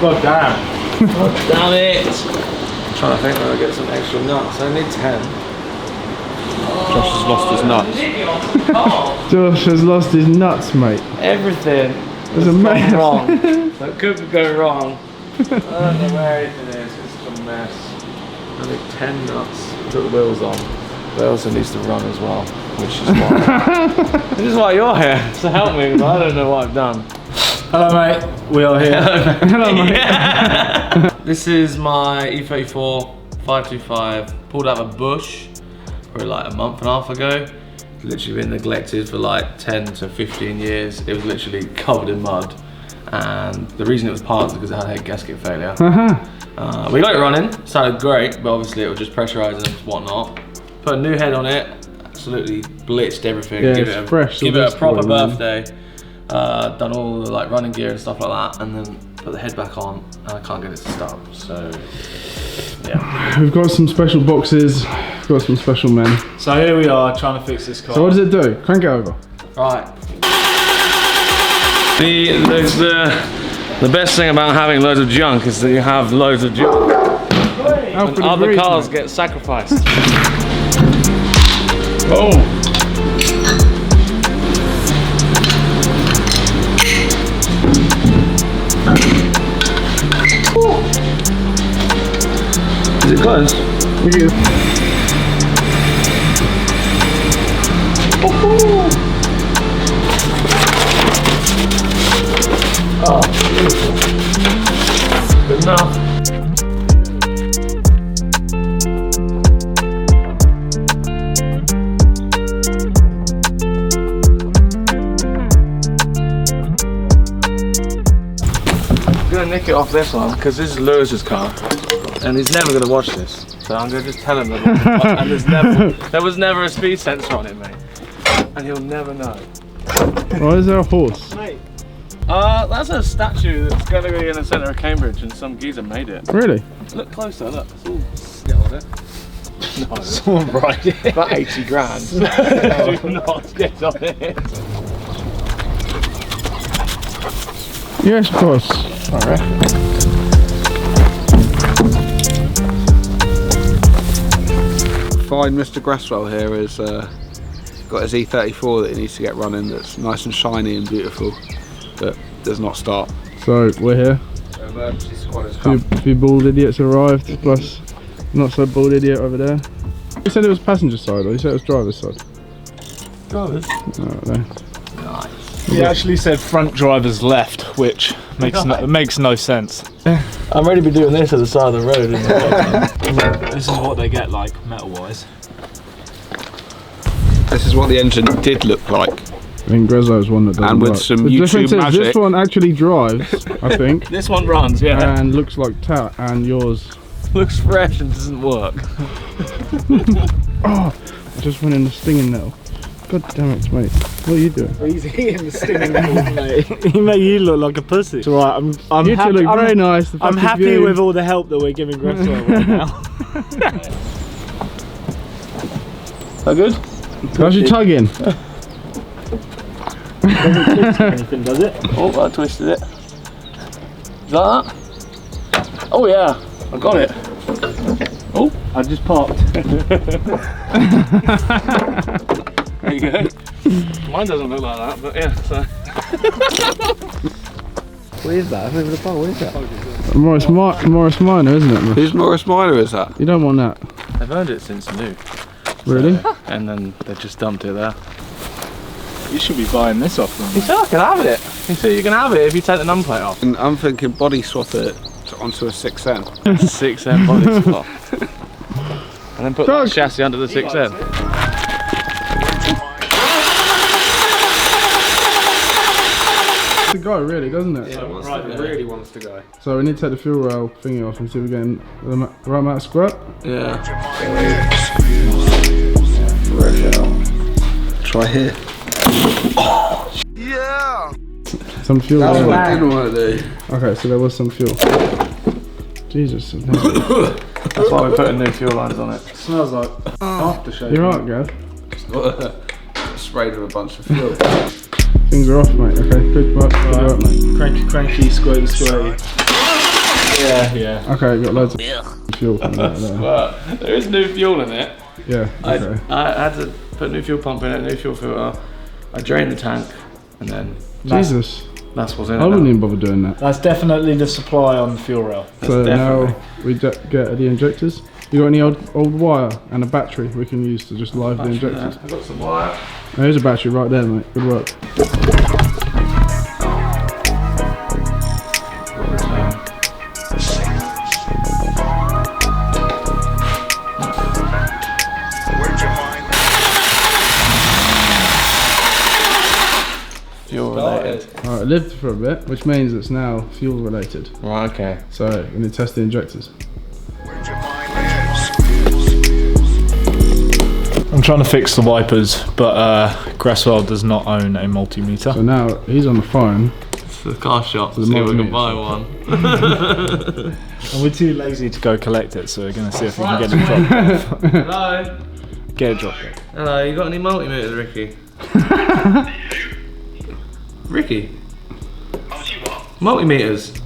God damn. God damn it. I'm trying to think where I get some extra nuts. I need 10. Josh has lost his nuts. Josh has lost his nuts, mate. Everything There's a mess. wrong. That could go wrong. I don't know where anything is. It's a mess. I need 10 nuts. Put the wheels on. But it also needs to run as well, which is why you're here. So help me, because I don't know what I've done. Hello, mate. We are here. Hello, mate. This is my E34 525. Pulled out of a bush probably like a month and a half ago. Literally been neglected for like 10 to 15 years. It was literally covered in mud. And the reason it was parked is because it had a head gasket failure. We got it running, sounded great, but obviously it was just pressurising and whatnot. Put a new head on it, absolutely blitzed everything. Yeah, give it a proper birthday. Man. Done all the like running gear and stuff like that, and then put the head back on, and I can't get it to start. So yeah, We've got some special boxes. We've got some special men. So here we are trying to fix this car. So what does it do? Crank it over. right. The best thing about having loads of junk is that you have loads of junk, and other cars get sacrificed. Oh. Is it close? Oh, beautiful. Good enough. I'm gonna nick it off this one because this is Lewis's car. And he's never going to watch this, so I'm going to just tell him that. And there was never a speed sensor on it, mate, and he'll never know. Why is there a horse? Mate, that's a statue that's going to be in the centre of Cambridge, and some geezer made it. Really? Look closer, look. It's all skill on it. No, Someone ride it. about 80 grand. Do not get on it. Yes, boss. I reckon. Fine, Mr. Gresswell here has got his E34 that he needs to get running, that's nice and shiny and beautiful, but does not start. So we're here. So emergency squad has come. A few bald idiots arrived, plus not so bald idiot over there. You said it was passenger side, or you said it was driver's side? Drivers. Oh, no. Nice. He actually said front driver's left, which makes no sense. I'm ready to be doing this at the side of the road. This is what they get like metal-wise. This is what the engine did look like. I think Gresswell's one that doesn't And with work. some The YouTube difference is magic. this one actually drives, I think, This one runs, yeah. and looks like tat, and yours. Looks fresh and doesn't work. Oh, I just went in the stinging nettle. God damn it, mate. What are you doing? He's eating the stinging nettle, mate. He made you look like a pussy. It's alright, I'm You two look very nice. I'm happy with all the help that we're giving Gresswell right now. That good? How's your tugging? Doesn't twist anything, does it? Oh, I twisted it. Is that? Oh yeah, I got it. Oh, I just popped. there you go. Mine doesn't look like that, but yeah. So. What is that? What is that? Morris Minor, isn't it? Whose Morris Minor is that? You don't want that. They've owned it since new. Really? And then they just dumped it there. You should be buying this off them. He said I can have it. He said you can have it if you take the numplate off. And I'm thinking body swap it onto a 6N. 6N body swap. And then put that chassis under the 6N. To go, really, doesn't it? Yeah, it really wants to go. So we need to take the fuel rail thingy off and see if we're getting the right amount of scrap. Yeah. Try here. Some fuel. That's there. what I didn't want to do. Okay, so there was some fuel. Jesus. That's why we're putting new fuel lines on it. It smells like aftershave. You're right, Gav. Sprayed with a bunch of fuel. Things are off, mate. Okay, good work, mate. Cranky, squirty. Yeah. Okay, got loads of fuel coming out there. But there is new fuel in it. Yeah, okay. I had to put a new fuel pump in it, new fuel filter. I drained the tank, and then Jesus. that's what's in it. I wouldn't now. even bother doing that. That's definitely the supply on the fuel rail. So definitely. now we get the injectors. You got any old wire and a battery we can use to just live the injectors? I've got some wire. There's a battery right there, mate. Good work. Fuel related. Alright, it lived for a bit, which means it's now fuel related. Right, okay. So we need to test the injectors. I'm trying to fix the wipers, but Gresswell does not own a multimeter. So now he's on the phone. It's the car shop to the see if we can multimeter buy one. And we're too lazy to go collect it, so we're going to see if we can get it dropped off. Hello? Get it dropped off. Hello, you got any multimeters, Ricky? Ricky? Multimeters?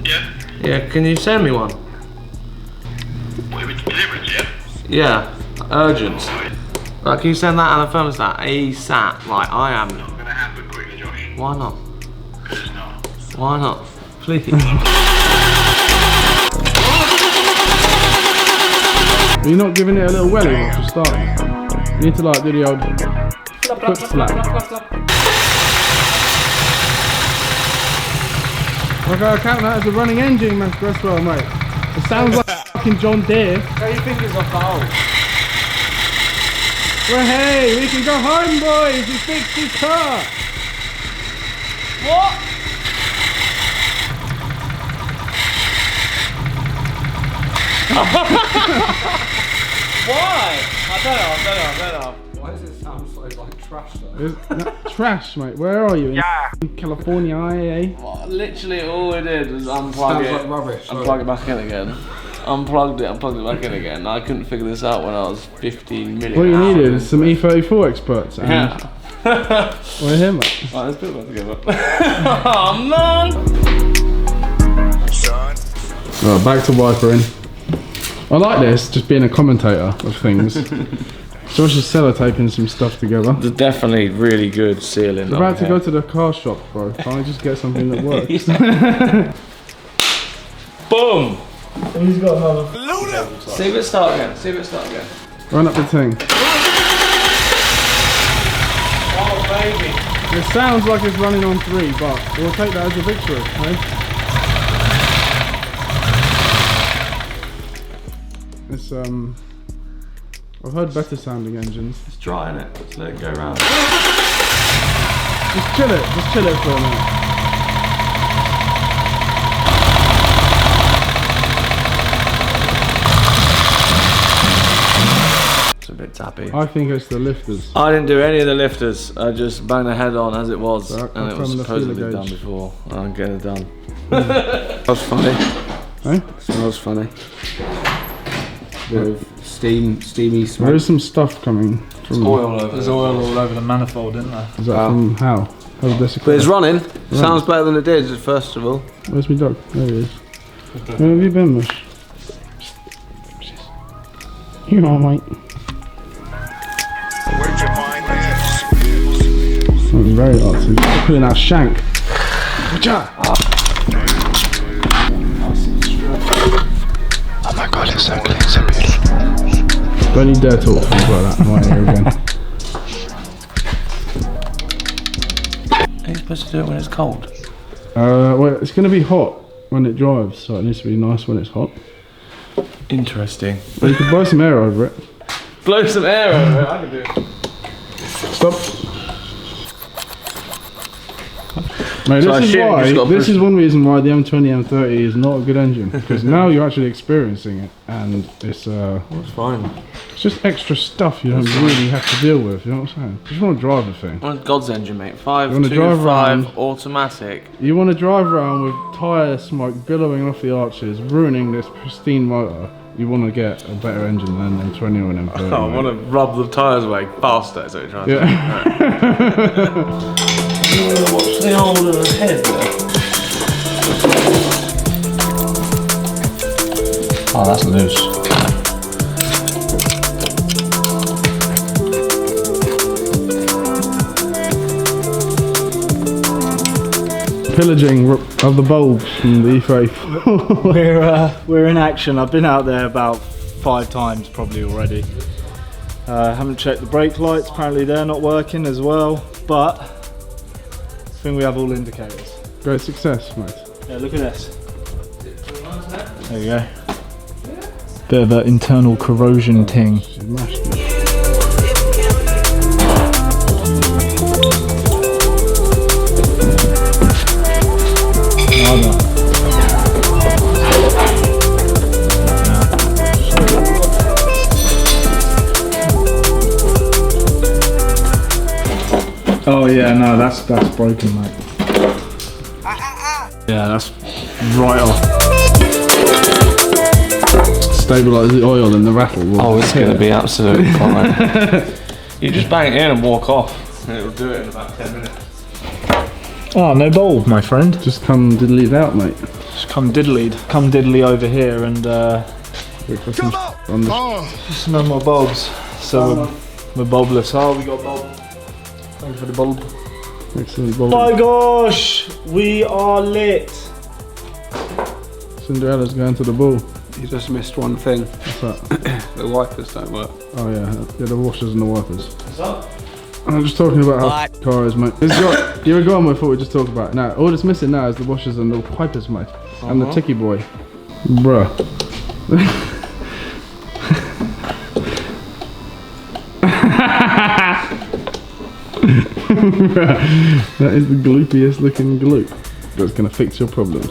Yeah. Yeah, can you send me one? What, we delivered, yeah? Yeah, urgent. Like, can you send that and a thermostat ASAP? Like, I am. Not gonna happen quickly, Josh. Why not? It's not. Why not? Please. Are you not giving it a little welly once you're starting? You need to like do the old foot slap. Okay, I count that as a running engine, man. Gresswell, mate. It sounds like fucking John Deere. Get your fingers off the hole. Well, hey, we can go home, boys. We fixed his car. What? Why? I don't know. Why does it sound so like trash though? Trash, mate. Where are you? In California, eh? Well, literally all we did was unplug Sounds it, like rubbish. unplug it back in again. Unplugged it back in again. I couldn't figure this out when I was 15 million What you hours. needed is some E34 experts. And Yeah. we're here, mate. Right, let's put it back together. Oh man! Son. Right, back to wipering. I like this, just being a commentator of things. Josh is sellotaping some stuff together. There's definitely really good sealing. We're about to go to the car shop, bro. Can't I just get something that works? Boom! He's got another. See if it start again. Run up the thing. Oh baby! It sounds like it's running on 3, but we'll take that as a victory, eh? It's I've heard better sounding engines. It's dry, innit? Just let it go round. Just chill it for a minute. It's a bit tappy. I think it's the lifters. I didn't do any of the lifters. I just banged the head on as it was, So and it was from the supposedly feeler done gauge. before. I'm getting it done. That was funny. Eh? Smells funny. Bit of steamy smoke. There is some stuff coming from. Oil over There's there. oil all over the manifold, isn't there? Is that from how? How did this But it's occur? running. Sounds better than it did, first of all. Where's my dog? There he is. Where have you been, Mush? You all right, mate? Where'd you find this? That's very artsy. Pulling out shank. Oh my god, it's so clean, so beautiful. Don't you dare talk things like that in my ear again. Are you supposed to do it when it's cold? Well, it's going to be hot when it drives, so it needs to be nice when it's hot. Interesting. But you could blow some air over it. Blow some air over it. I can do it. Stop. Mate, So I this is assume you why. just gotta This push- is one reason why the M20 M30 is not a good engine, because now you're actually experiencing it, and it's That's fine. it's just extra stuff you don't really have to deal with. You know what I'm saying? You just want to drive the thing. Well, God's engine, mate. You wanna drive 525 around? automatic. You want to drive around with tyre smoke billowing off the arches, ruining this pristine motor. You want to get a better engine than an M20 or an M30. I want to rub the tyres away faster, so it tries Yeah. What's the old head there? Oh, that's loose. Pillaging of the bulbs from the E34. We're in action. I've been out there about 5 times probably already. Haven't checked the brake lights. Apparently they're not working as well. But I think we have all indicators. Great success, mate. Yeah, look at this. There you go. Bit of an internal corrosion ting. Smashed it. Oh yeah, no, that's broken, mate. Yeah, that's right off. Stabilise the oil and the rattle. Oh, it's going to be absolutely fine. You just bang it in and walk off, and it'll do it in about 10 minutes. Oh, no bulb, my friend. Just come diddly it out, mate. Just come diddly over here and smell my bulbs. So we're bulbless. Oh, we got bulb. Thank you for the bulb. Excellent bulb. My gosh, we are lit. Cinderella's going to the ball. You just missed one thing. What's that? The wipers don't work. Oh yeah, the washers and the wipers. What's up? I'm just talking about how the car is, mate. You're a guy we thought we just talked about. Now, all that's missing now is the washers and the wipers, mate. And the ticky boy. Bruh. That is the gloopiest looking gloop. That's gonna fix your problems.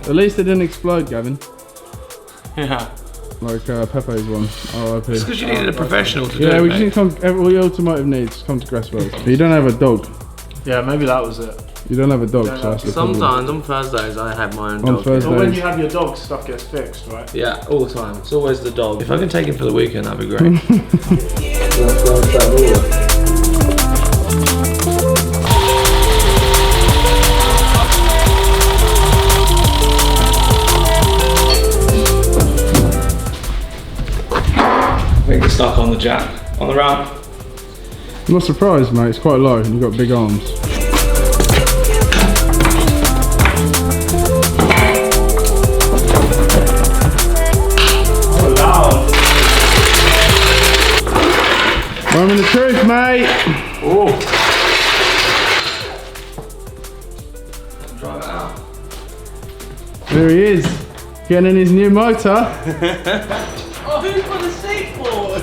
At least it didn't explode, Gavin. Yeah. Like Pepe's one. RIP. It's because you needed a professional to do Yeah, it, we mate. just need to come. All your automotive needs come to Gresswell. But you don't have a dog. Yeah, maybe that was it. You don't have a dog, so that's the problem. Sometimes on Thursdays I have my own On dog. Thursdays. But when you have your dog, stuff gets fixed, right? Yeah, all the time. It's always the dog. If I can take him for the weekend, that'd be great. I think it's stuck on the jack. On the ramp. I'm not surprised, mate. It's quite low and you've got big arms. Oh, loud. Moment of truth, mate. Oh. Drive it out. There he is. Getting in his new motor. Oh, who put the seat forward?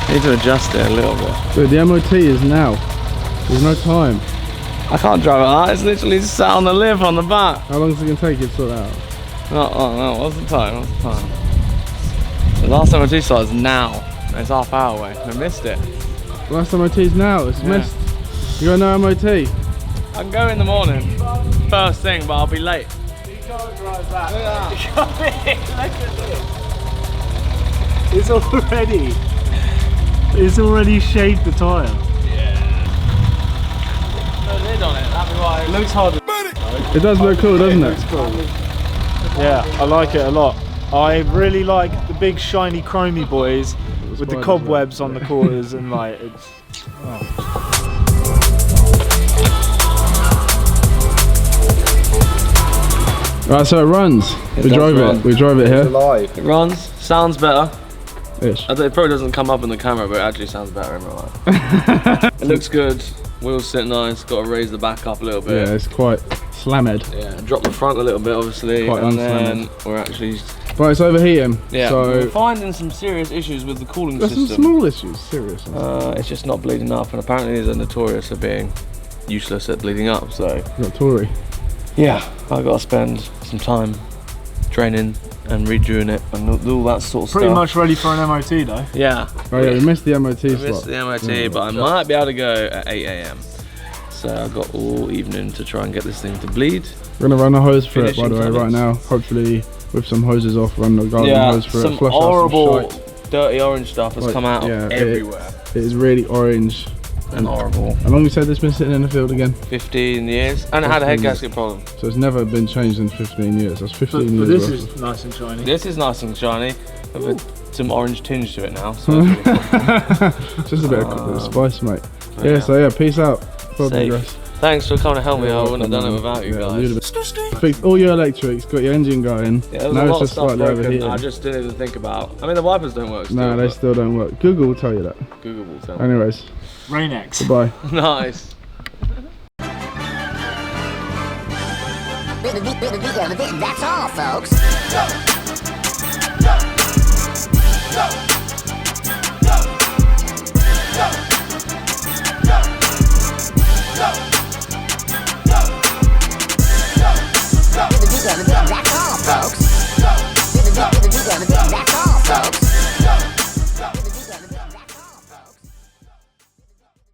Need to adjust it a little bit. Dude, the MOT is now. There's no time. I can't drive it out, it's literally sat on the live on the back. How long is it going to take you to sort it out? No, what's the time? The last MOT start is now. It's half hour away. I missed it. Last MOT is now. It's missed. You got no MOT. I can go in the morning, first thing, but I'll be late. You can't drive that. Look at that. It's already shaved the tyre. Put a lid on it, that'd be why. It looks hard. It does look cool, doesn't it? Yeah, I like it a lot. I really like the big shiny chromey boys with the cobwebs on the quarters and like it's. Oh. Right, so it runs. We drove it. We drove it here. Live. It runs, sounds better. Ish. It probably doesn't come up in the camera, but it actually sounds better in real life. It looks good, wheels sit nice, got to raise the back up a little bit. Yeah, it's quite slammed. Yeah, drop the front a little bit obviously, Quite and then unslammed. we're actually... Right, it's overheating. Yeah, So we're finding some serious issues with the cooling there's some system. small issues, seriously. It's just not bleeding up, and apparently they're notorious for being useless at bleeding up, so... Got Tory. Yeah, I've got to spend some time training and redoing it and all that sort of Pretty stuff. much ready for an MOT though. Yeah. Oh yeah, we missed the MOT slot. Missed the MOT, but I might be able to go at 8 AM. So I've got all evening to try and get this thing to bleed. We're gonna run a hose for it, by Finishing the way, right colours. now. Hopefully, with some hoses off, run the garden Yeah, hose for some it. Flush out horrible, some shite. dirty orange stuff has Like, come out yeah, of everywhere. It is really orange. And horrible. How long you said it's been sitting in the field again? 15 years, and it had a head 15 years. gasket problem. So it's never been changed in 15 years. That's 15 But years this worth. is nice and shiny. This is nice and shiny, with some orange tinge to it now. So it's really cool. Just a bit of spice, mate. Yeah, so yeah, peace out. Safe. Progress. Thanks for coming to help me. Yeah, I wouldn't have done it welcome, without you man. guys. You'd have fixed all your electrics, got your engine going. Yeah, there was now a it's lot of just stuff slightly broken. overheating. I just didn't even think about. I mean, the wipers don't work. Still, No, they but still don't work. Google will tell you that. Google will tell me. Anyways, Rain-X. goodbye. Nice. That's all, folks. Go!